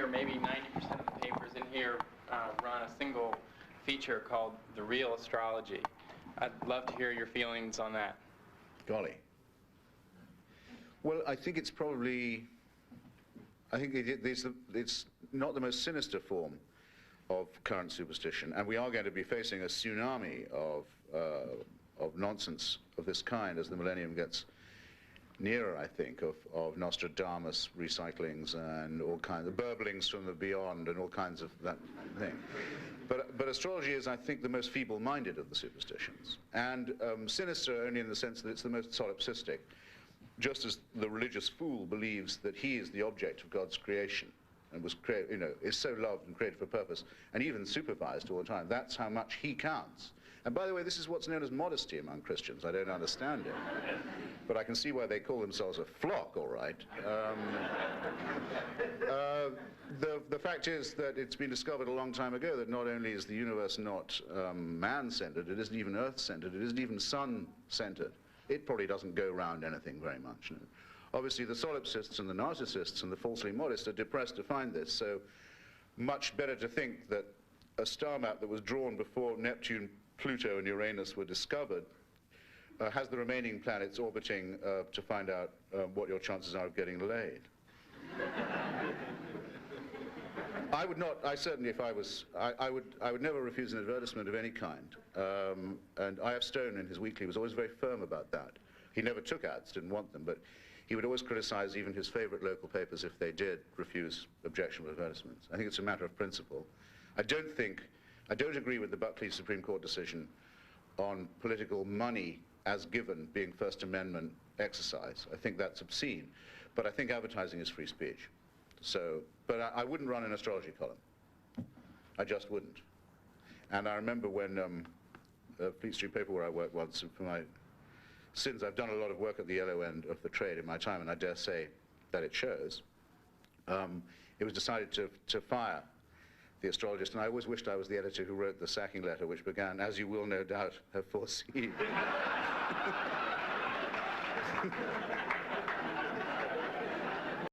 maybe 90% of the papers in here run a single feature called the real astrology. I'd love to hear your feelings on that. Golly. Well, I think it's probably, it's not the most sinister form of current superstition, and we are going to be facing a tsunami of nonsense of this kind as the millennium gets nearer, I think, of Nostradamus recyclings and all kinds of burblings from the beyond and all kinds of that thing. But astrology is, I think, the most feeble-minded of the superstitions, and sinister only in the sense that it's the most solipsistic, just as the religious fool believes that he is the object of God's creation and was is so loved and created for a purpose, and even supervised all the time. That's how much he counts. And by the way, this is what's known as modesty among Christians. I don't understand it. But I can see why they call themselves a flock, all right. The fact is that it's been discovered a long time ago that not only is the universe not man-centered, it isn't even earth-centered, it isn't even sun-centered. It probably doesn't go around anything very much. No. Obviously, the solipsists and the narcissists and the falsely modest are depressed to find this, so much better to think that a star map that was drawn before Neptune, Pluto, and Uranus were discovered has the remaining planets orbiting to find out what your chances are of getting laid. I would not, I certainly, if I was, I would never refuse an advertisement of any kind. And I.F. Stone in his weekly was always very firm about that. He never took ads, didn't want them, but he would always criticize even his favorite local papers if they did refuse objectionable advertisements. I think it's a matter of principle. I don't agree with the Buckley Supreme Court decision on political money as given being First Amendment exercise. I think that's obscene. But I think advertising is free speech. So, but I wouldn't run an astrology column. I just wouldn't. And I remember when Fleet Street Paper, where I worked once, for my sins, I've done a lot of work at the yellow end of the trade in my time, and I dare say that it shows. It was decided to fire the astrologist, and I always wished I was the editor who wrote the sacking letter, which began, "As you will no doubt have foreseen."